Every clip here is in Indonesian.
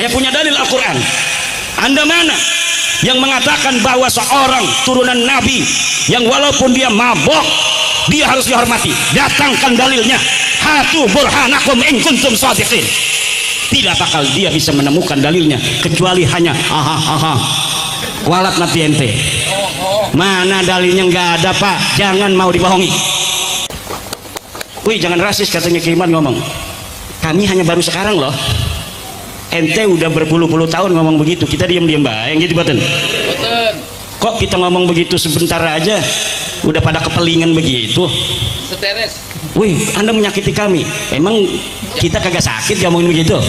Saya punya dalil Al-Quran. Anda mana yang mengatakan bahwa seorang turunan Nabi yang walaupun dia mabok dia harus dihormati? Datangkan dalilnya. Hatu burhanakum in kuntum shadiqin. Tidak bakal dia bisa menemukan dalilnya kecuali hanya kualat nanti ente. Mana dalilnya? Nggak ada, Pak. Jangan mau dibohongi. Wih, jangan rasis, katanya Kiman ngomong. Kami hanya baru sekarang loh. Ente udah berpuluh-puluh tahun ngomong begitu, kita diam-diam baik gitu, betul? Kok kita ngomong begitu sebentar aja udah pada kepelingan begitu? Seteres. Wih, Anda menyakiti kami. Emang kita kagak sakit ngomongin begitu?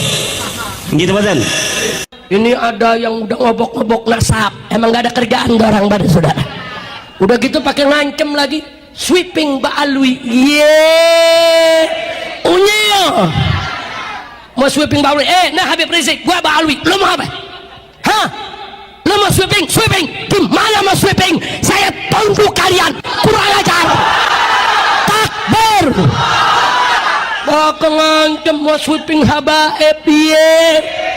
Gitu, betul? Ini ada yang udah ngobok-ngobok nasab, emang gak ada kerjaan orang pada saudara. Udah gitu pakai ngancem lagi, sweeping Ba'alwi. Unyil. Mau sweeping Ba'alwi? Nah Habib Rizik, gua Ba'alwi, lu mau apa? Hah? Lu mau sweeping? Sweeping? Gimana mau sweeping? Saya tunggu kalian, kurang ajar. Takbir. Bakal ngancem mau sweeping habaib,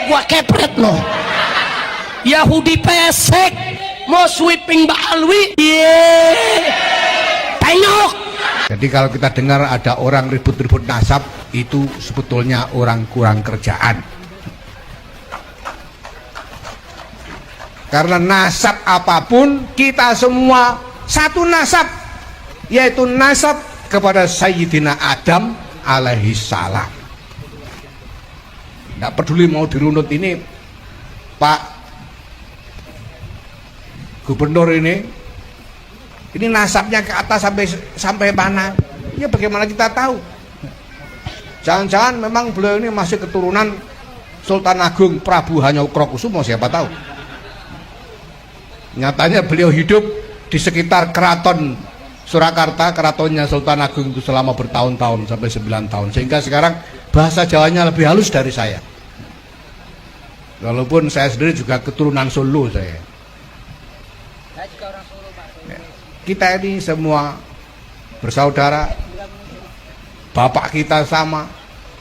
gua kepret lo. Yahudi pesek mau sweeping Ba'alwi, tengok. Jadi kalau kita dengar ada orang ribut-ribut nasab, itu sebetulnya orang kurang kerjaan. Karena nasab apapun kita semua satu nasab, yaitu nasab kepada Sayyidina Adam alaihi salam. Tidak peduli mau dirunut ini Pak Gubernur ini nasabnya ke atas sampai mana? Ya bagaimana kita tahu? Jangan-jangan memang beliau ini masih keturunan Sultan Agung Prabu Hanyokrokusumo, siapa tahu? Nyatanya beliau hidup di sekitar keraton Surakarta, keratonnya Sultan Agung itu selama bertahun-tahun sampai 9 tahun, sehingga sekarang bahasa Jawanya lebih halus dari saya. Walaupun saya sendiri juga keturunan Solo saya. Kita ini semua bersaudara, bapak kita sama,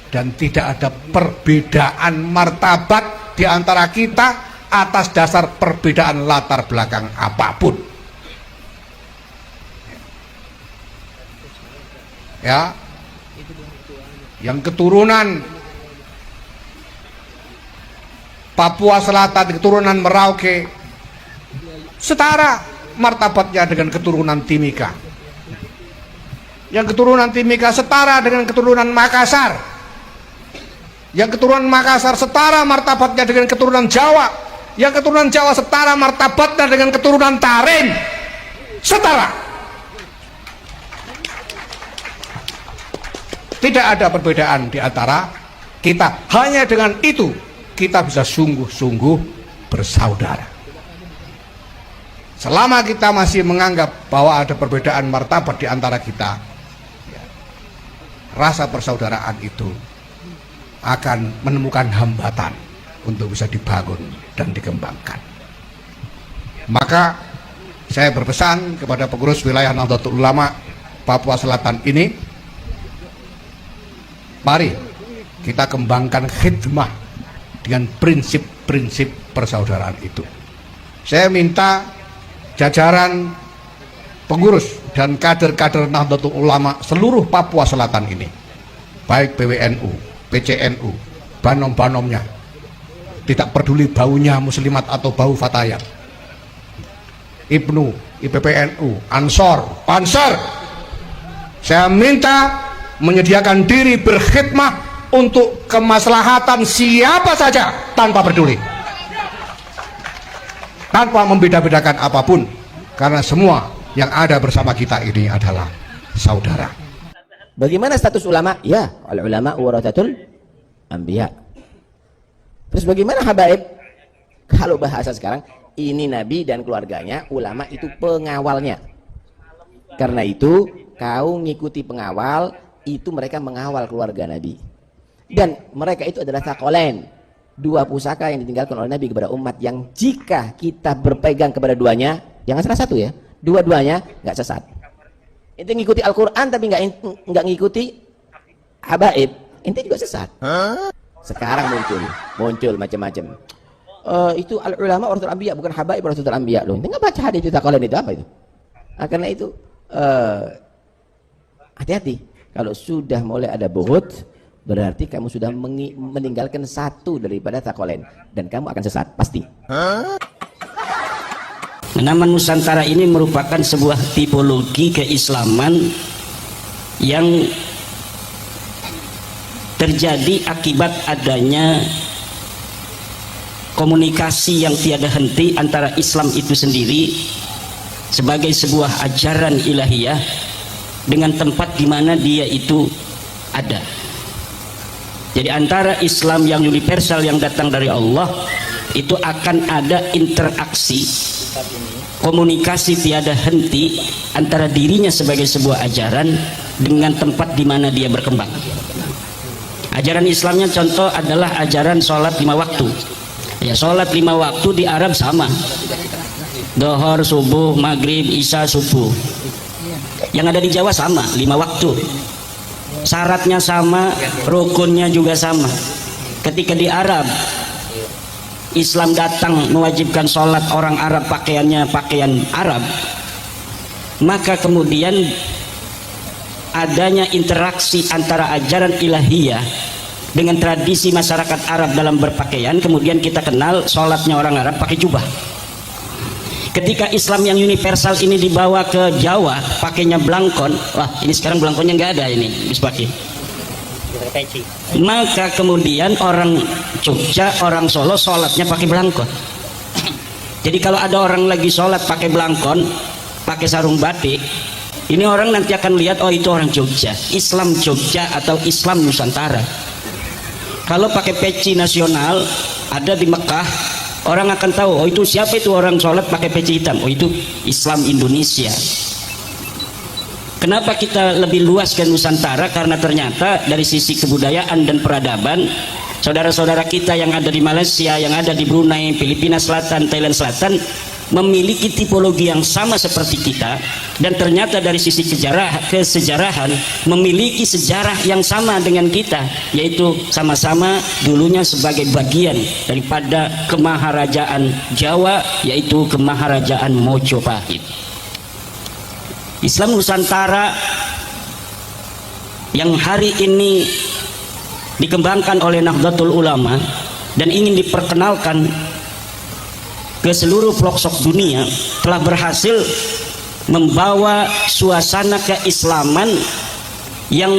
dan tidak ada perbedaan martabat di antara kita atas dasar perbedaan latar belakang apapun. Ya, yang keturunan Papua Selatan, keturunan Merauke, setara martabatnya dengan keturunan Timika. Yang keturunan Timika setara dengan keturunan Makassar. Yang keturunan Makassar setara martabatnya dengan keturunan Jawa. Yang keturunan Jawa setara martabatnya dengan keturunan Tarim. Setara. Tidak ada perbedaan di antara kita. Hanya dengan itu kita bisa sungguh-sungguh bersaudara. Selama kita masih menganggap bahwa ada perbedaan martabat di antara kita, ya, rasa persaudaraan itu akan menemukan hambatan untuk bisa dibangun dan dikembangkan. Maka saya berpesan kepada pengurus wilayah Nahdlatul Ulama Papua Selatan ini, mari kita kembangkan khidmah dengan prinsip-prinsip persaudaraan itu. Saya minta jajaran pengurus dan kader-kader Nahdlatul Ulama seluruh Papua Selatan ini, baik PWNU, PCNU, banom-banomnya, tidak peduli baunya muslimat atau bau fatayat, IPNU, IPPNU, Ansor, Pansar, saya minta menyediakan diri berkhidmah untuk kemaslahatan siapa saja tanpa peduli, tanpa membeda-bedakan apapun, karena semua yang ada bersama kita ini adalah saudara. Bagaimana status ulama? Ya, al-ulama warathatul anbiya. Terus bagaimana habaib? Kalau bahasa sekarang, ini nabi dan keluarganya, ulama itu pengawalnya. Karena itu, kau ngikuti pengawal, itu mereka mengawal keluarga nabi. Dan mereka itu adalah thaqalain, dua pusaka yang ditinggalkan oleh Nabi kepada umat, yang jika kita berpegang kepada duanya, jangan salah satu ya, dua-duanya nggak sesat. Ente ngikuti Al-Quran tapi nggak ngikuti habaib, ente juga sesat. Sekarang muncul macam-macam. Itu al ulama warasatul anbiya, bukan habaib warasatul anbiya. Loh, enggak baca hadis itu taqalan itu apa itu? Nah, karena itu hati-hati. Kalau sudah mulai ada buhut, berarti kamu sudah meninggalkan satu daripada taqalain dan kamu akan sesat pasti. Nama Nusantara ini merupakan sebuah tipologi keislaman yang terjadi akibat adanya komunikasi yang tiada henti antara Islam itu sendiri sebagai sebuah ajaran ilahiyah dengan tempat di mana dia itu ada. Jadi antara Islam yang universal yang datang dari Allah itu akan ada interaksi, komunikasi tiada henti antara dirinya sebagai sebuah ajaran dengan tempat di mana dia berkembang. Ajaran Islamnya contoh adalah ajaran sholat 5 waktu. Ya, sholat 5 waktu di Arab sama, Dohor, subuh, maghrib, isya, subuh. Yang ada di Jawa sama, 5 waktu. Syaratnya sama, rukunnya juga sama. Ketika di Arab Islam datang mewajibkan sholat, orang Arab pakaiannya pakaian Arab, maka kemudian adanya interaksi antara ajaran ilahiyah dengan tradisi masyarakat Arab dalam berpakaian. Kemudian kita kenal sholatnya orang Arab pakai jubah. Ketika Islam yang universal ini dibawa ke Jawa pakainya belangkon, wah ini sekarang belangkonnya nggak ada, ini bisa pakai. Maka kemudian orang Jogja, orang Solo sholatnya pakai belangkon. Jadi kalau ada orang lagi sholat pakai belangkon, pakai sarung batik, ini orang nanti akan lihat, oh itu orang Jogja, Islam Jogja atau Islam Nusantara. Kalau pakai peci nasional ada di Mekah, orang akan tahu, oh itu siapa itu orang sholat pakai peci hitam, oh itu Islam Indonesia. Kenapa kita lebih luas ke Nusantara? Karena ternyata dari sisi kebudayaan dan peradaban, saudara-saudara kita yang ada di Malaysia, yang ada di Brunei, Filipina Selatan, Thailand Selatan memiliki tipologi yang sama seperti kita, dan ternyata dari sisi kesejarahan memiliki sejarah yang sama dengan kita, yaitu sama-sama dulunya sebagai bagian daripada kemaharajaan Jawa, yaitu kemaharajaan Mojopahit. Islam Nusantara yang hari ini dikembangkan oleh Nahdlatul Ulama dan ingin diperkenalkan ke seluruh pelosok dunia telah berhasil membawa suasana keislaman yang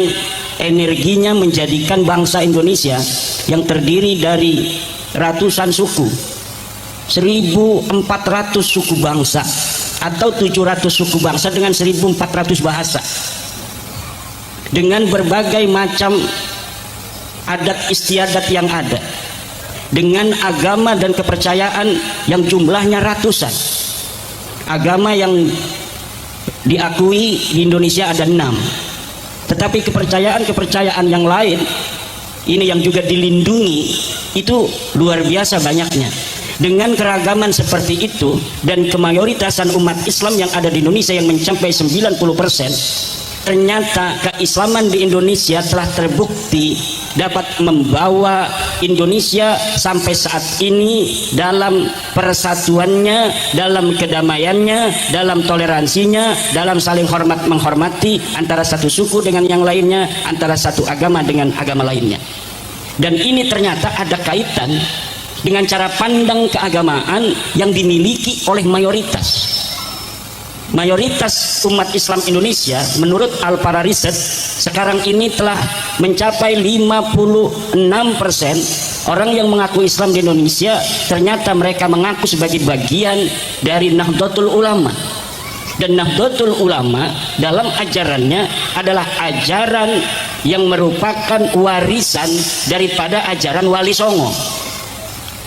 energinya menjadikan bangsa Indonesia yang terdiri dari ratusan suku, 1.400 suku bangsa atau 700 suku bangsa dengan 1.400 bahasa, dengan berbagai macam adat istiadat yang ada, dengan agama dan kepercayaan yang jumlahnya ratusan. Agama yang diakui di Indonesia ada 6, tetapi kepercayaan yang lain ini yang juga dilindungi itu luar biasa banyaknya. Dengan keragaman seperti itu dan kemayoritasaan umat Islam yang ada di Indonesia yang mencapai 90%, ternyata keislaman di Indonesia telah terbukti dapat membawa Indonesia sampai saat ini dalam persatuannya, dalam kedamaiannya, dalam toleransinya, dalam saling hormat menghormati antara satu suku dengan yang lainnya, antara satu agama dengan agama lainnya. Dan ini ternyata ada kaitan dengan cara pandang keagamaan yang dimiliki oleh mayoritas umat Islam Indonesia. Menurut Al-Para Riset sekarang ini telah mencapai 56% orang yang mengaku Islam di Indonesia ternyata mereka mengaku sebagai bagian dari Nahdlatul Ulama. Dan Nahdlatul Ulama dalam ajarannya adalah ajaran yang merupakan warisan daripada ajaran Wali Songo.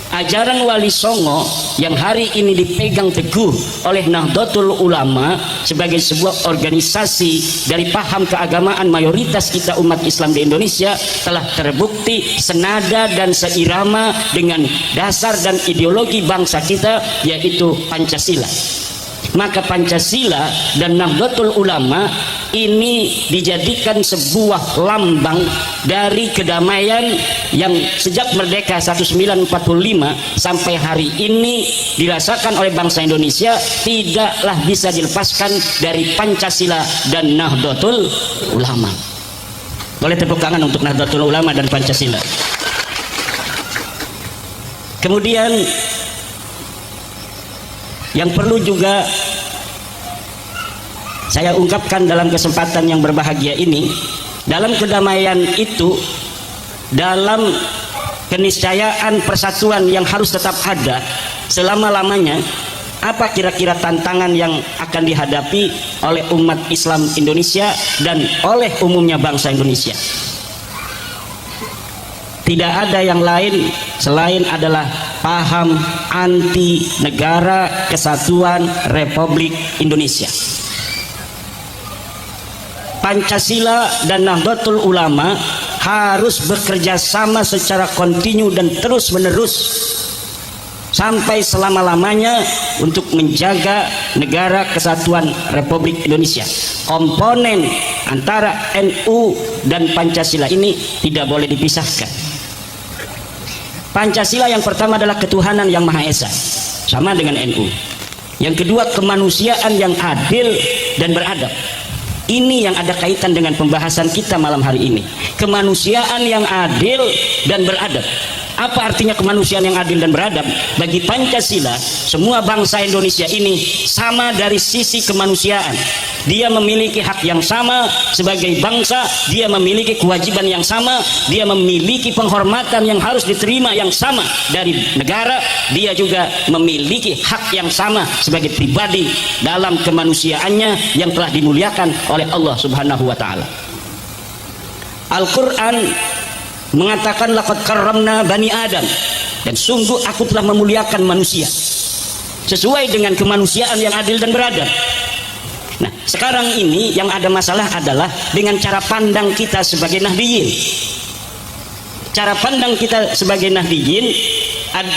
Ajaran Wali Songo yang hari ini dipegang teguh oleh Nahdlatul Ulama sebagai sebuah organisasi dari paham keagamaan mayoritas kita umat Islam di Indonesia telah terbukti senada dan seirama dengan dasar dan ideologi bangsa kita, yaitu Pancasila. Maka Pancasila dan Nahdlatul Ulama ini dijadikan sebuah lambang dari kedamaian yang sejak merdeka 1945 sampai hari ini dirasakan oleh bangsa Indonesia, tidaklah bisa dilepaskan dari Pancasila dan Nahdlatul Ulama. Boleh tepuk tangan untuk Nahdlatul Ulama dan Pancasila. Kemudian yang perlu juga saya ungkapkan dalam kesempatan yang berbahagia ini, dalam kedamaian itu, dalam keniscayaan persatuan yang harus tetap ada selama-lamanya, apa kira-kira tantangan yang akan dihadapi oleh umat Islam Indonesia dan oleh umumnya bangsa Indonesia? Tidak ada yang lain selain adalah paham anti negara kesatuan Republik Indonesia. Pancasila dan Nahdlatul Ulama harus bekerja sama secara kontinu dan terus menerus sampai selama-lamanya untuk menjaga negara kesatuan Republik Indonesia. Komponen antara NU dan Pancasila ini tidak boleh dipisahkan. Pancasila yang pertama adalah ketuhanan yang Maha Esa, sama dengan NU. Yang kedua, kemanusiaan yang adil dan beradab. Ini yang ada kaitan dengan pembahasan kita malam hari ini. Kemanusiaan yang adil dan beradab. Apa artinya kemanusiaan yang adil dan beradab? Bagi Pancasila, semua bangsa Indonesia ini sama dari sisi kemanusiaan. Dia memiliki hak yang sama sebagai bangsa, dia memiliki kewajiban yang sama, dia memiliki penghormatan yang harus diterima yang sama dari negara, dia juga memiliki hak yang sama sebagai pribadi dalam kemanusiaannya yang telah dimuliakan oleh Allah Subhanahu wa taala. Al-Qur'an mengatakan laqad karramna bani Adam, dan sungguh aku telah memuliakan manusia sesuai dengan kemanusiaan yang adil dan beradab. Nah, sekarang ini yang ada masalah adalah dengan cara pandang kita sebagai Nahdiyin. Cara pandang kita sebagai Nahdiyin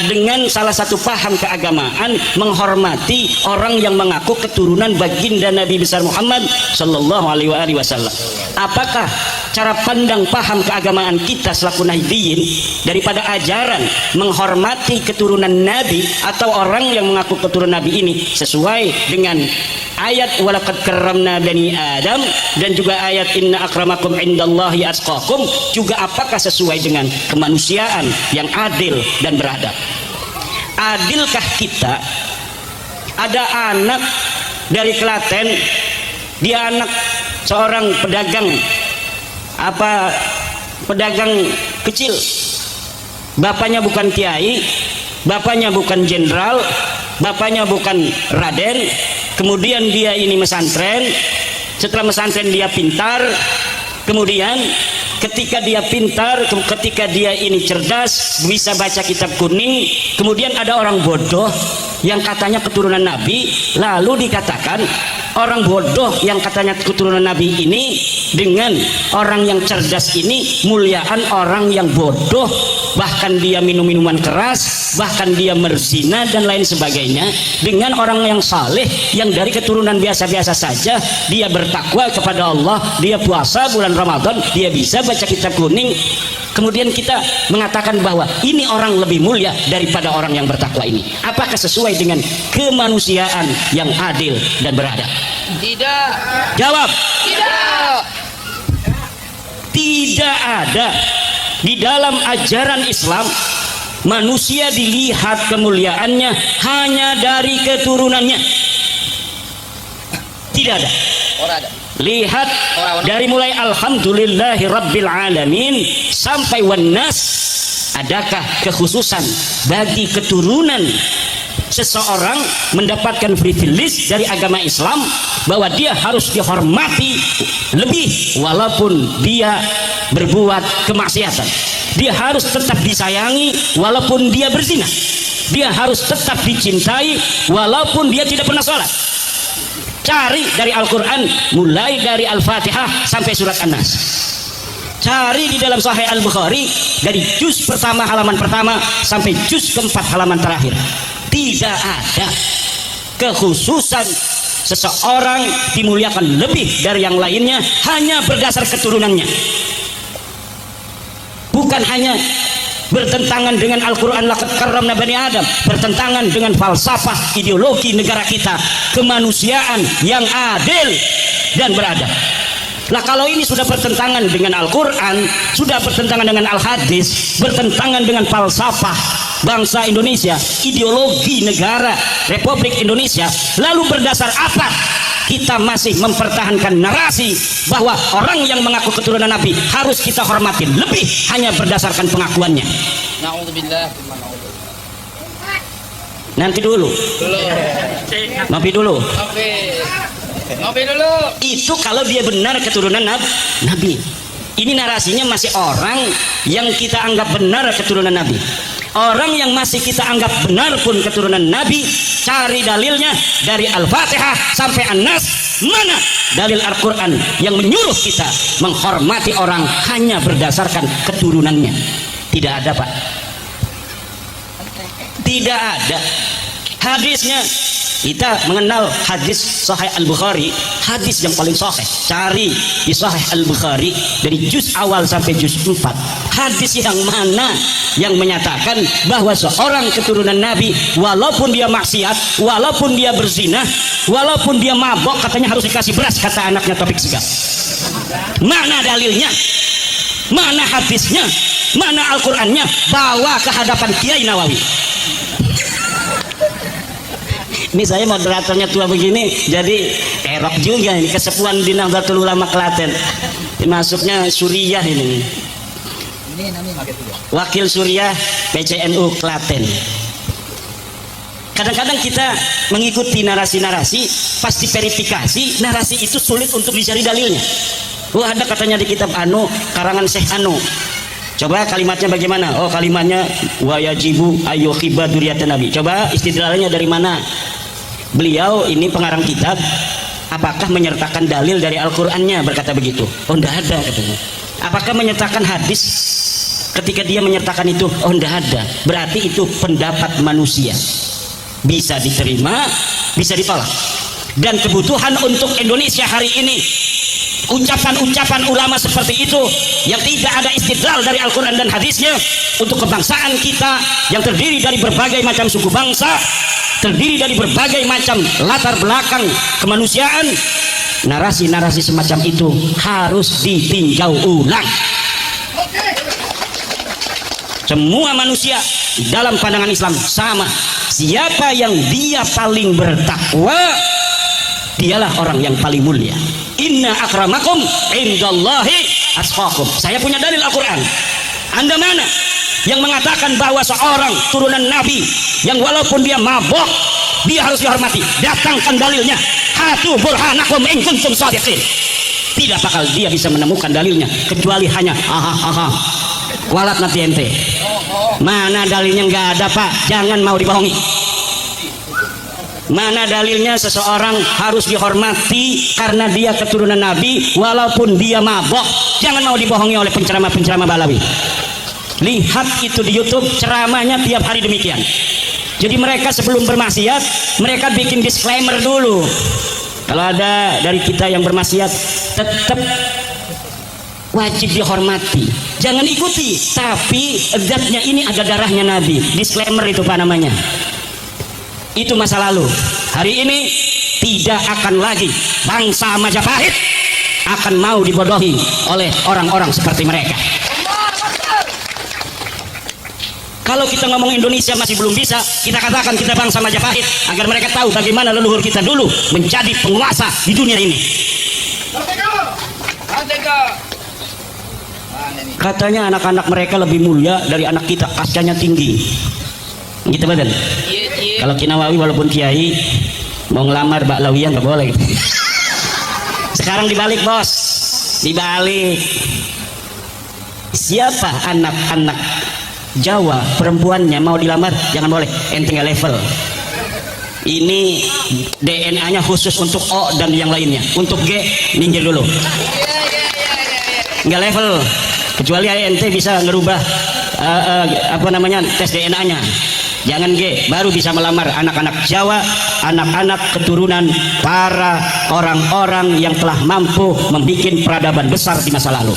dengan salah satu paham keagamaan menghormati orang yang mengaku keturunan baginda Nabi besar Muhammad sallallahu alaihi wasallam. Apakah cara pandang paham keagamaan kita selaku Nahdiyin daripada ajaran menghormati keturunan Nabi atau orang yang mengaku keturunan Nabi ini sesuai dengan ayat walaqad karramna bani Adam dan juga ayat inna akramakum indallahi atqakum, juga apakah sesuai dengan kemanusiaan yang adil dan beradab? Adilkah kita? Ada anak dari Klaten, dia anak seorang pedagang pedagang kecil, bapaknya bukan kiai, bapaknya bukan jenderal, bapaknya bukan raden, kemudian dia ini mesantren. Setelah mesantren dia pintar, kemudian ketika dia pintar, ketika dia ini cerdas, bisa baca kitab kuning, kemudian ada orang bodoh yang katanya keturunan Nabi, lalu dikatakan orang bodoh yang katanya keturunan Nabi ini dengan orang yang cerdas ini muliaan orang yang bodoh, bahkan dia minum minuman keras, bahkan dia merzina dan lain sebagainya, dengan orang yang saleh yang dari keturunan biasa-biasa saja, dia bertakwa kepada Allah, dia puasa bulan Ramadan, dia bisa baca kitab kuning, kemudian kita mengatakan bahwa ini orang lebih mulia daripada orang yang bertakwa ini. Apakah sesuai dengan kemanusiaan yang adil dan beradab? Tidak. Jawab. Tidak. Tidak ada di dalam ajaran Islam manusia dilihat kemuliaannya hanya dari keturunannya. Tidak ada. Lihat dari mulai alhamdulillahi rabbil alamin sampai wannas, adakah kekhususan bagi keturunan seseorang mendapatkan privilege dari agama Islam bahwa dia harus dihormati lebih walaupun dia berbuat kemaksiatan, dia harus tetap disayangi walaupun dia berzina, dia harus tetap dicintai walaupun dia tidak pernah sholat. Cari dari Al-Quran mulai dari Al-Fatihah sampai surat An-Nas. Cari di dalam Sahih Al-Bukhari dari juz pertama halaman pertama sampai juz keempat halaman terakhir. Tidak ada kekhususan seseorang dimuliakan lebih dari yang lainnya hanya berdasar keturunannya, bukan hanya bertentangan dengan Al-Quran laqad karramna bani Adam, bertentangan dengan falsafah ideologi negara kita, kemanusiaan yang adil dan beradab. Lah kalau ini sudah bertentangan dengan Al-Quran, sudah bertentangan dengan Al-Hadis, bertentangan dengan falsafah bangsa Indonesia, ideologi negara Republik Indonesia, lalu berdasar apa kita masih mempertahankan narasi bahwa orang yang mengaku keturunan Nabi harus kita hormati lebih hanya berdasarkan pengakuannya? Nanti dulu. Ngopi dulu. Ngopi dulu. Itu kalau dia benar keturunan Nabi. Ini narasinya masih orang yang kita anggap benar keturunan Nabi. Orang yang masih kita anggap benar pun keturunan Nabi, cari dalilnya dari Al-Fatihah sampai An-Nas. Mana dalil Al-Quran yang menyuruh kita menghormati orang hanya berdasarkan keturunannya? Tidak ada, Pak. Tidak ada. Hadisnya, kita mengenal hadis Sahih Al-Bukhari, hadis yang paling sahih. Cari di Sahih Al-Bukhari dari juz awal sampai juz 4. Hadis yang mana yang menyatakan bahwa seorang keturunan Nabi walaupun dia maksiat, walaupun dia berzina, walaupun dia mabok, katanya harus dikasih beras, kata anaknya Taufik Sigaf. Mana dalilnya? Mana hadisnya? Mana Al-Qur'annya? Bawa ke hadapan Kiai Nawawi. Ini saya moderatornya tua begini, jadi erok juga ini, kesepuan di Nahdlatul Ulama Klaten. Masuknya Suriah ini. Wakil Suriah PCNU Klaten. Kadang-kadang kita mengikuti narasi-narasi, pasti verifikasi, narasi itu sulit untuk dicari dalilnya. Oh, ada katanya di kitab Anu, karangan Syekh Anu. Coba kalimatnya bagaimana? Oh, kalimatnya wa yajibu ayyuhibba dzurriyyatan Nabi. Coba istidlalnya dari mana? Beliau ini pengarang kitab, apakah menyertakan dalil dari Al-Qur'annya, berkata begitu? Oh, enggak ada katanya. Apakah menyertakan hadis ketika dia menyertakan itu? Oh, enggak ada. Berarti itu pendapat manusia. Bisa diterima, bisa ditolak. Dan kebutuhan untuk Indonesia hari ini, ucapan-ucapan ulama seperti itu yang tidak ada istidlal dari Al-Quran dan hadisnya, untuk kebangsaan kita yang terdiri dari berbagai macam suku bangsa, terdiri dari berbagai macam latar belakang kemanusiaan, narasi-narasi semacam itu harus ditinjau ulang. Semua manusia dalam pandangan Islam sama. Siapa yang dia paling bertakwa, dialah orang yang paling mulia. Inna akramakum indallahi atqakum. Saya punya dalil Al-Quran. Anda mana yang mengatakan bahwa seorang turunan Nabi yang walaupun dia mabok dia harus dihormati? Datangkan dalilnya. Hatu burhanakum in kuntum shadiqin. Tidak bakal dia bisa menemukan dalilnya kecuali hanya walat nanti ente. Mana dalilnya? Nggak ada, Pak. Jangan mau dibohongi. Mana dalilnya seseorang harus dihormati karena dia keturunan Nabi walaupun dia mabok? Jangan mau dibohongi oleh penceramah-penceramah Balawi. Lihat itu di YouTube, ceramahnya tiap hari demikian. Jadi mereka sebelum bermaksiat, mereka bikin disclaimer dulu. Kalau ada dari kita yang bermaksiat, tetap wajib dihormati. Jangan ikuti, tapi zatnya ini ada darahnya Nabi. Disclaimer itu Pak namanya. Itu masa lalu. Hari ini tidak akan lagi bangsa Majapahit akan mau dibodohi oleh orang-orang seperti mereka. Kalau kita ngomong Indonesia masih belum bisa, kita katakan kita bangsa Majapahit agar mereka tahu bagaimana leluhur kita dulu menjadi penguasa di dunia ini. Katanya anak-anak mereka lebih mulia dari anak kita, kastanya tinggi. Gitu badan. Kalau Kinawawi walaupun kiai mau ngelamar Mbak Lawiyah nggak boleh. Sekarang dibalik, bos, dibalik. Siapa anak-anak Jawa perempuannya mau dilamar jangan boleh, ente nggak level. Ini DNA-nya khusus untuk O dan yang lainnya. Untuk G minggir dulu. Nggak level. Kecuali ente bisa ngerubah apa namanya tes DNA-nya. Jangan baru bisa melamar anak-anak Jawa, anak-anak keturunan para orang-orang yang telah mampu membuat peradaban besar di masa lalu.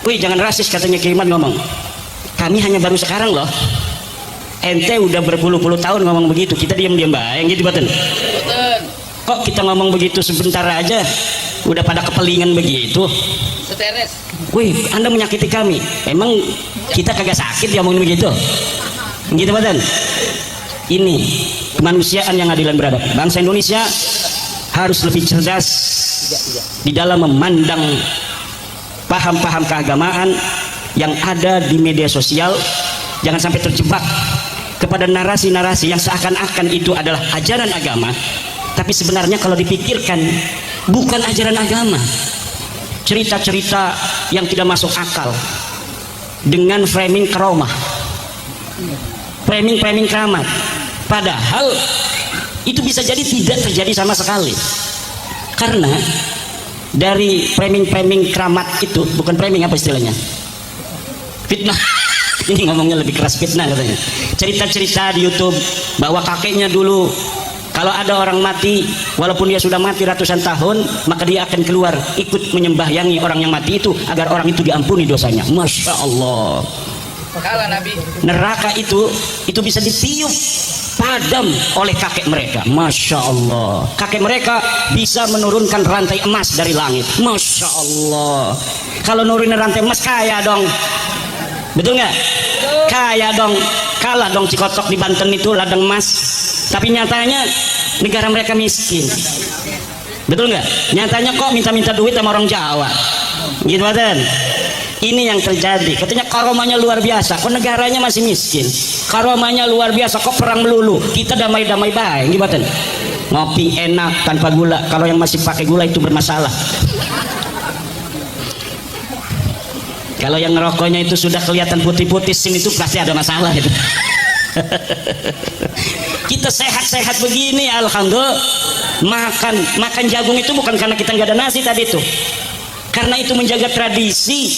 Wih, jangan rasis, katanya Kiai Iman ngomong. Kami hanya baru sekarang loh. Ente udah berpuluh-puluh tahun ngomong begitu, kita diam-diam bayang gitu baten. Kok kita ngomong begitu sebentar aja udah pada kepelingan begitu. Seteres. Wih, Anda menyakiti kami. Emang kita kagak sakit ya ngomongin begitu? Gitu baten. Ini kemanusiaan yang adil dan beradab. Bangsa Indonesia harus lebih cerdas di dalam memandang paham-paham keagamaan yang ada di media sosial. Jangan sampai terjebak kepada narasi-narasi yang seakan-akan itu adalah ajaran agama, tapi sebenarnya kalau dipikirkan bukan ajaran agama. Cerita-cerita yang tidak masuk akal dengan framing karomah, framing keramat, padahal itu bisa jadi tidak terjadi sama sekali. Karena dari framing keramat itu, bukan framing, apa istilahnya, fitnah. Ini ngomongnya lebih keras, fitnah katanya. Cerita-cerita di YouTube bahwa kakeknya dulu kalau ada orang mati, walaupun dia sudah mati ratusan tahun, maka dia akan keluar ikut menyembahyangi orang yang mati itu agar orang itu diampuni dosanya. Masya Allah. Kalah Nabi. Neraka itu bisa ditiup padam oleh kakek mereka. Masya Allah. Kakek mereka bisa menurunkan rantai emas dari langit. Masya Allah. Kalau nurunin rantai emas kaya dong. Betul nggak? Kaya dong. Kalah dong Cikotok di Banten itu ladang emas. Tapi nyatanya negara mereka miskin. Betul nggak? Nyatanya kok minta-minta duit sama orang Jawa. Gitu kan? Ini yang terjadi. Katanya karomanya luar biasa, kok negaranya masih miskin. Karomanya luar biasa, kok perang melulu. Kita damai-damai baik. Gimana? Ngopi enak tanpa gula. Kalau yang masih pakai gula itu bermasalah. Kalau yang ngerokoknya itu sudah kelihatan putih-putih sin itu pasti ada masalah itu. Kita sehat-sehat begini, alhamdulillah. Makan jagung itu bukan karena kita nggak ada nasi tadi itu, karena itu menjaga tradisi.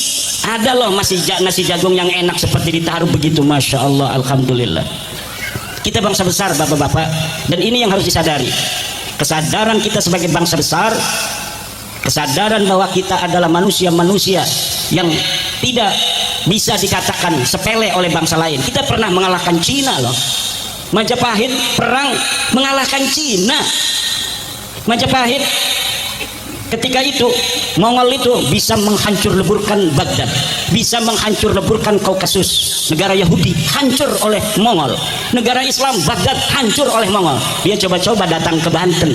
Ada loh masih nasi jagung yang enak seperti ditaruh begitu. Masya Allah, alhamdulillah. Kita bangsa besar, bapak-bapak, dan ini yang harus disadari. Kesadaran kita sebagai bangsa besar, kesadaran bahwa kita adalah manusia-manusia yang tidak bisa dikatakan sepele oleh bangsa lain. Kita pernah mengalahkan Cina loh. Majapahit perang mengalahkan Cina. Majapahit ketika itu Mongol itu bisa menghancur leburkan Baghdad, bisa menghancur leburkan Kaukasus. Negara Yahudi hancur oleh Mongol, negara Islam Baghdad hancur oleh Mongol. Dia coba-coba datang ke Banten,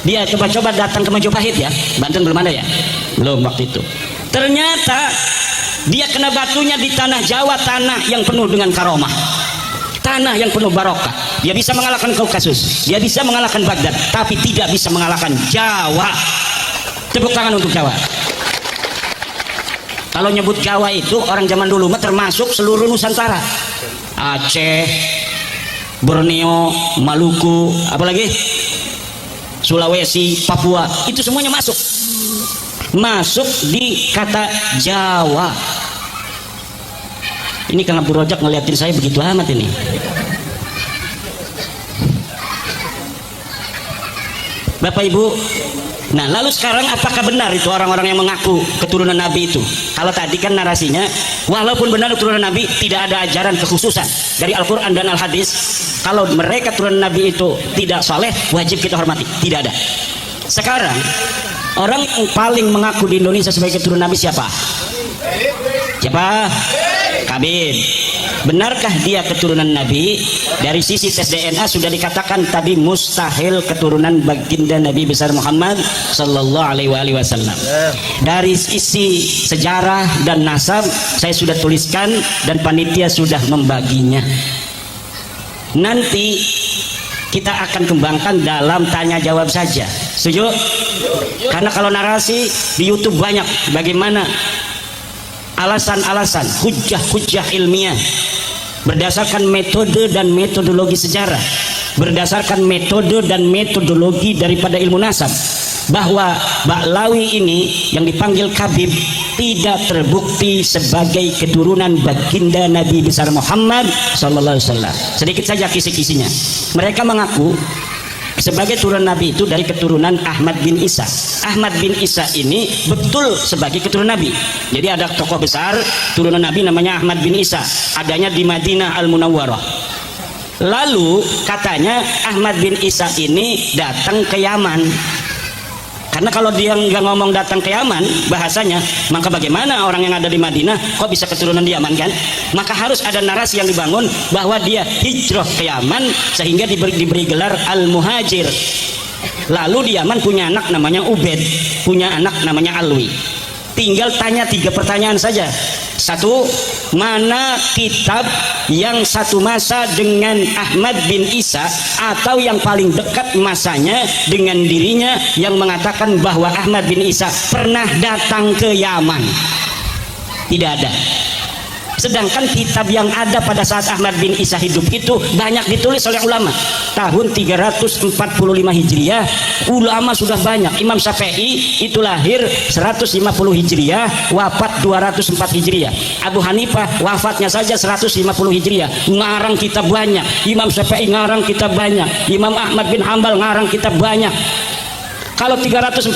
dia coba-coba datang ke Majapahit ya. Banten belum ada ya, belum waktu itu. Ternyata dia kena batunya di tanah Jawa, tanah yang penuh dengan karomah, tanah yang penuh barokah. Dia bisa mengalahkan Kaukasus, dia bisa mengalahkan Baghdad, tapi tidak bisa mengalahkan Jawa. Tepuk tangan untuk Jawa. Kalau nyebut Jawa itu orang zaman dulu mah termasuk seluruh Nusantara. Aceh, Borneo, Maluku, apalagi Sulawesi, Papua, itu semuanya masuk di kata Jawa. Ini Kang Abdul Rojak ngeliatin saya begitu amat ini. Bapak Ibu, nah lalu sekarang apakah benar itu orang-orang yang mengaku keturunan Nabi itu? Kalau tadi kan narasinya, walaupun benar keturunan Nabi, tidak ada ajaran kekhususan dari Al-Quran dan Al-Hadis. Kalau mereka keturunan Nabi itu tidak soleh, wajib kita hormati. Tidak ada. Sekarang orang yang paling mengaku di Indonesia sebagai keturunan Nabi siapa? Siapa? Kabir. Benarkah dia keturunan Nabi? Dari sisi tes DNA sudah dikatakan tadi mustahil keturunan baginda Nabi besar Muhammad sallallahu alaihi wasallam. Dari sisi sejarah dan nasab saya sudah tuliskan dan panitia sudah membaginya. Nanti kita akan kembangkan dalam tanya jawab saja. Setuju? Karena kalau narasi di YouTube banyak bagaimana alasan-alasan, hujah-hujah ilmiah berdasarkan metode dan metodologi sejarah, berdasarkan metode dan metodologi daripada ilmu nasab, bahwa Baklawi ini yang dipanggil Kabib tidak terbukti sebagai keturunan baginda Nabi besar Muhammad sallallahu alaihi wasallam. Sedikit saja kisi-kisinya. Mereka mengaku sebagai turunan Nabi itu dari keturunan Ahmad bin Isa. Ahmad bin Isa ini betul sebagai keturunan Nabi. Jadi ada tokoh besar turunan Nabi namanya Ahmad bin Isa, adanya di Madinah Al-Munawwarah. Lalu katanya Ahmad bin Isa ini datang ke Yaman. Karena kalau dia nggak ngomong datang ke Yaman bahasanya, maka bagaimana orang yang ada di Madinah kok bisa keturunan di Yaman kan? Maka harus ada narasi yang dibangun bahwa dia hijrah ke Yaman sehingga diberi gelar Al-Muhajir. Lalu di Yaman punya anak namanya Ubed, punya anak namanya Alwi. Tinggal tanya 3 pertanyaan saja. 1, mana kitab yang satu masa dengan Ahmad bin Isa atau yang paling dekat masanya dengan dirinya yang mengatakan bahwa Ahmad bin Isa pernah datang ke Yaman? Tidak ada. Sedangkan kitab yang ada pada saat Ahmad bin Isa hidup itu banyak ditulis oleh ulama. Tahun 345 Hijriah ulama sudah banyak. Imam Syafi'i itu lahir 150 Hijriah, wafat 204 Hijriah. Abu Hanifah wafatnya saja 150 Hijriah. Ngarang kitab banyak. Imam Syafi'i ngarang kitab banyak. Imam Ahmad bin Hambal ngarang kitab banyak. Kalau 345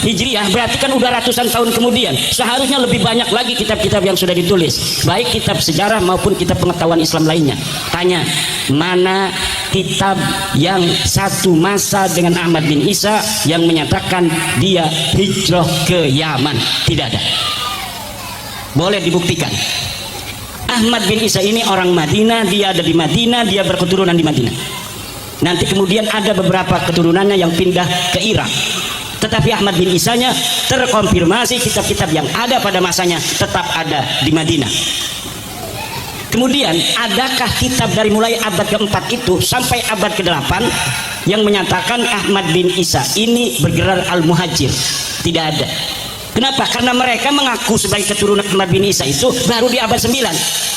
Hijriah berarti kan udah ratusan tahun kemudian. Seharusnya lebih banyak lagi kitab-kitab yang sudah ditulis, baik kitab sejarah maupun kitab pengetahuan Islam lainnya. Tanya, mana kitab yang satu masa dengan Ahmad bin Isa yang menyatakan dia hijrah ke Yaman? Tidak ada. Boleh dibuktikan. Ahmad bin Isa ini orang Madinah, dia ada di Madinah, dia berketurunan di Madinah. Nanti kemudian ada beberapa keturunannya yang pindah ke Irak, tetapi Ahmad bin Isanya terkonfirmasi kitab-kitab yang ada pada masanya tetap ada di Madinah. Kemudian adakah kitab dari mulai abad ke-4 itu sampai abad ke-8 yang menyatakan Ahmad bin Isa ini bergelar Al-Muhajir? Tidak ada. Kenapa? Karena mereka mengaku sebagai keturunan Ahmad bin Isa itu baru di abad 9.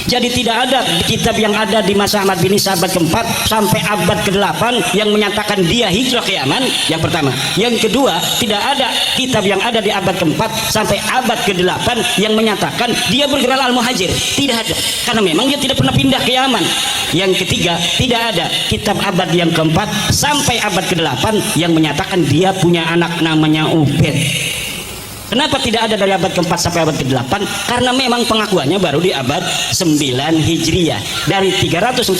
Jadi tidak ada kitab yang ada di masa Ahmad bin Isa abad ke-4 sampai abad ke-8 yang menyatakan dia hijrah ke Yaman, yang pertama. Yang kedua, tidak ada kitab yang ada di abad ke-4 sampai abad ke-8 yang menyatakan dia bergelar Al-Muhajir. Tidak ada, karena memang dia tidak pernah pindah ke Yaman. Yang ketiga, tidak ada kitab abad yang ke-4 sampai abad ke-8 yang menyatakan dia punya anak namanya Ubed. Kenapa tidak ada dari abad ke-4 sampai abad ke-8? Karena memang pengakuannya baru di abad 9 Hijriah. Dari 345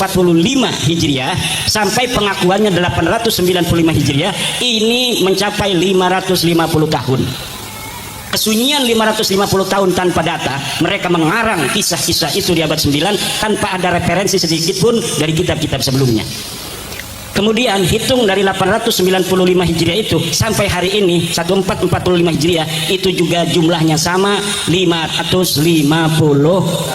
Hijriah sampai pengakuannya 895 Hijriah, ini mencapai 550 tahun. Kesunyian 550 tahun tanpa data, mereka mengarang kisah-kisah itu di abad 9 tanpa ada referensi sedikit pun dari kitab-kitab sebelumnya. Kemudian hitung dari 895 Hijriah itu sampai hari ini 1445 Hijriah itu juga jumlahnya sama 550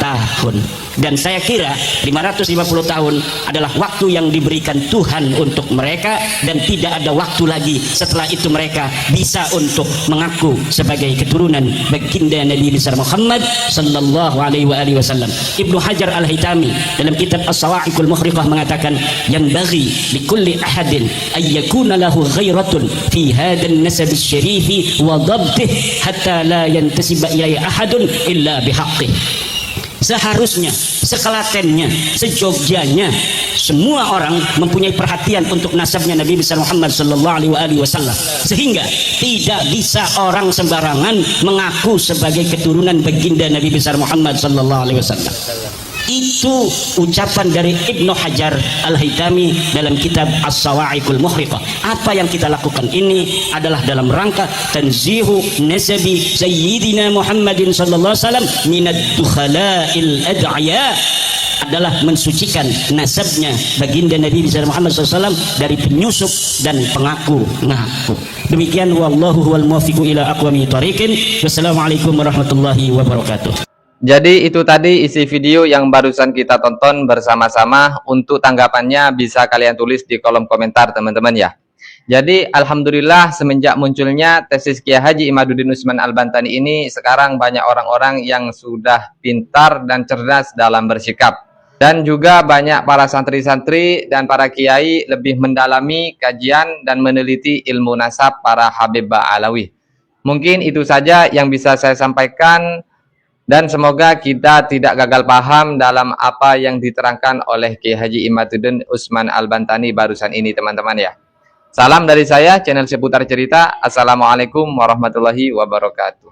tahun. Dan saya kira 550 tahun adalah waktu yang diberikan Tuhan untuk mereka, dan tidak ada waktu lagi setelah itu mereka bisa untuk mengaku sebagai keturunan baginda Nabi besar Muhammad sallallahu alaihi wasallam. Ibnu Hajar Al-Haytami dalam kitab As-Sawa'iqul Muhriqah mengatakan, yang bagi likulli ahadin ay yakuna lahu ghairatun fi hadzal nasab asy-syarif wa dhabtihi hatta la yantasiba ilaihi ahadun illa bihaqqih. Seharusnya, sekelatennya, sejogjanya semua orang mempunyai perhatian untuk nasabnya Nabi besar Muhammad sallallahu alaihi wasallam, sehingga tidak bisa orang sembarangan mengaku sebagai keturunan baginda Nabi besar Muhammad sallallahu alaihi wasallam. Itu ucapan dari Ibnu Hajar Al-Haytami dalam kitab As-Sawa'iqul Muhriqah. Apa yang kita lakukan ini adalah dalam rangka tanzihu nasabi Sayyidina Muhammadin sallallahu alaihi wasallam minad dukhala'il ad'aya, adalah mensucikan nasabnya baginda Nabi besar Muhammad SAW dari penyusup dan pengaku-ngaku. Demikian, wallahu huwal muwaffiqu ila aqwamit thariqin. Wassalamualaikum warahmatullahi wabarakatuh. Jadi itu tadi isi video yang barusan kita tonton bersama-sama. Untuk tanggapannya bisa kalian tulis di kolom komentar teman-teman ya. Jadi alhamdulillah semenjak munculnya tesis Kiai Haji Imaduddin Utsman Al-Bantani ini, sekarang banyak orang-orang yang sudah pintar dan cerdas dalam bersikap. Dan juga banyak para santri-santri dan para kiai lebih mendalami kajian dan meneliti ilmu nasab para Habib Ba'alawi. Mungkin itu saja yang bisa saya sampaikan, dan semoga kita tidak gagal paham dalam apa yang diterangkan oleh Kiai Haji Imaduddin Utsman Al-Bantani barusan ini, teman-teman ya. Salam dari saya, channel Seputar Cerita. Assalamualaikum warahmatullahi wabarakatuh.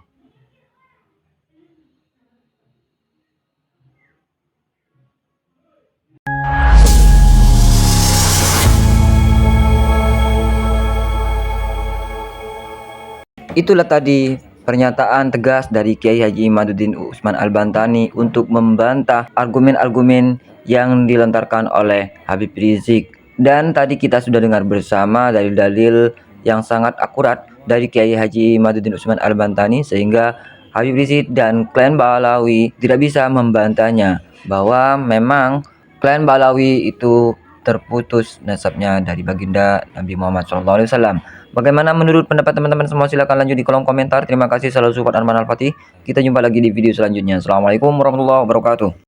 Itulah tadi pernyataan tegas dari Kiai Haji Imaduddin Utsman Al-Bantani untuk membantah argumen-argumen yang dilontarkan oleh Habib Rizik. Dan tadi kita sudah dengar bersama dalil-dalil yang sangat akurat dari Kiai Haji Imaduddin Utsman Al-Bantani, sehingga Habib Rizik dan klan Ba'alawi tidak bisa membantahnya bahwa memang klan Ba'alawi itu terputus nasabnya dari baginda Nabi Muhammad SAW. Bagaimana menurut pendapat teman-teman semua? Silahkan lanjut di kolom komentar. Terima kasih, selalu support Arman Al-Fatih. Kita jumpa lagi di video selanjutnya. Assalamualaikum warahmatullahi wabarakatuh.